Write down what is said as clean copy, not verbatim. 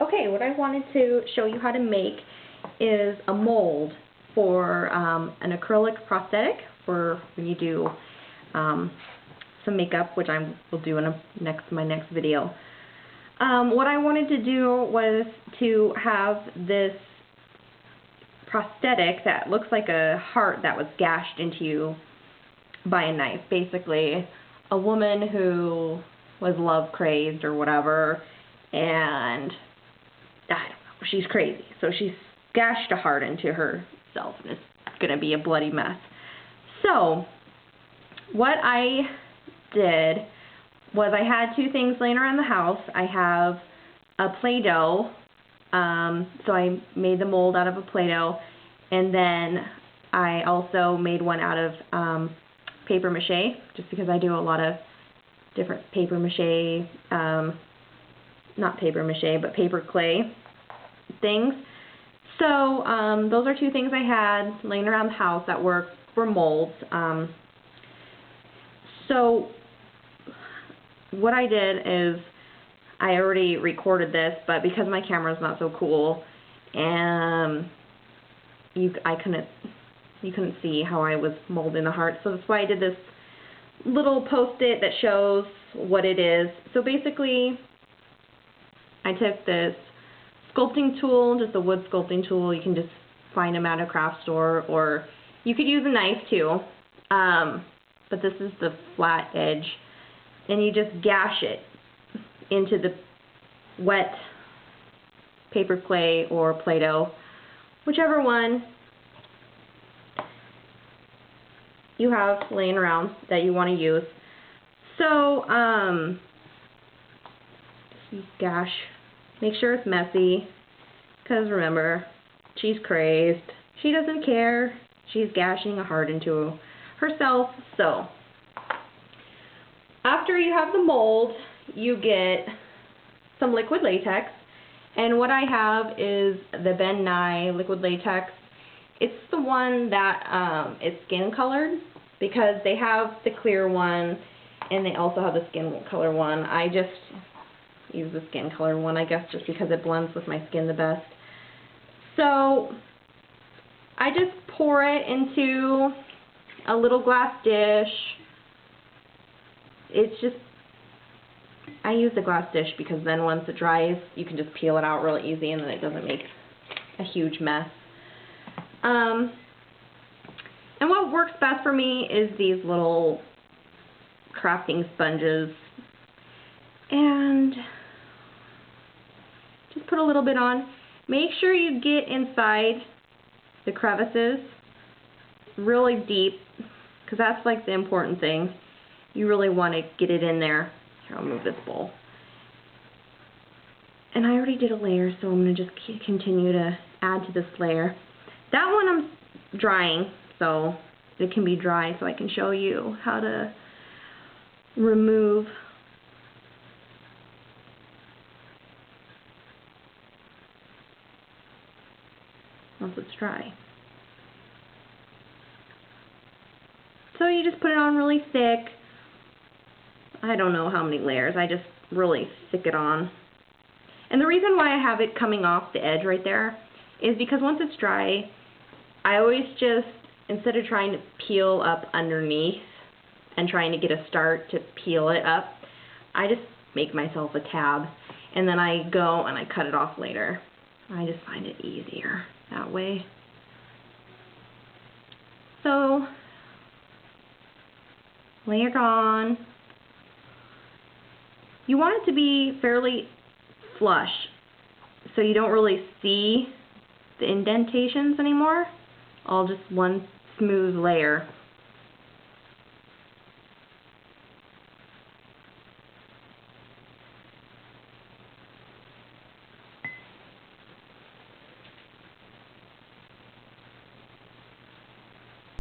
Okay, what I wanted to show you how to make is a mold for an acrylic prosthetic for when you do some makeup, which I will do in my next video. What I wanted to do was to have this prosthetic that looks like a heart that was gashed into you by a knife. Basically, a woman who was love crazed or whatever, and I don't know, she's crazy. So she's gashed a heart into herself, and it's going to be a bloody mess. So what I did was I had two things laying around the house. I have a Play-Doh, so I made the mold out of a Play-Doh, and then I also made one out of paper mache, just because I do a lot of different paper mache, not paper mache, but paper clay things. So those are two things I had laying around the house that were molds. So what I did is I already recorded this, but because my camera's not so cool, and you couldn't see how I was molding the heart, so that's why I did this little post-it that shows what it is. So basically, I took this sculpting tool, just a wood sculpting tool. You can just find them at a craft store, or you could use a knife too, but this is the flat edge, and you just gash it into the wet paper clay or Play-Doh, whichever one you have laying around that you want to use. So just gash. Make sure it's messy, because remember, she's crazed. She doesn't care. She's gashing a heart into herself. So after you have the mold, you get some liquid latex, and what I have is the Ben Nye liquid latex. It's the one that is skin colored, because they have the clear one and they also have the skin color one. I just use the skin color one, I guess, just because it blends with my skin the best. So I just pour it into a little glass dish. It's just, I use the glass dish because then once it dries, you can just peel it out really easy, and then it doesn't make a huge mess. And what works best for me is these little crafting sponges. And just put a little bit on. Make sure you get inside the crevices really deep, because that's like the important thing. You really want to get it in there. Here, I'll move this bowl. And I already did a layer, so I'm going to just continue to add to this layer. That one I'm drying, so it can be dry, so I can show you how to remove once it's dry. So you just put it on really thick. I don't know how many layers, I just really stick it on. And the reason why I have it coming off the edge right there is because once it's dry, I always just, instead of trying to peel up underneath and trying to get a start to peel it up, I just make myself a tab, and then I go and I cut it off later. I just find it easier that way. So lay it on. You want it to be fairly flush, so you don't really see the indentations anymore. All just one smooth layer.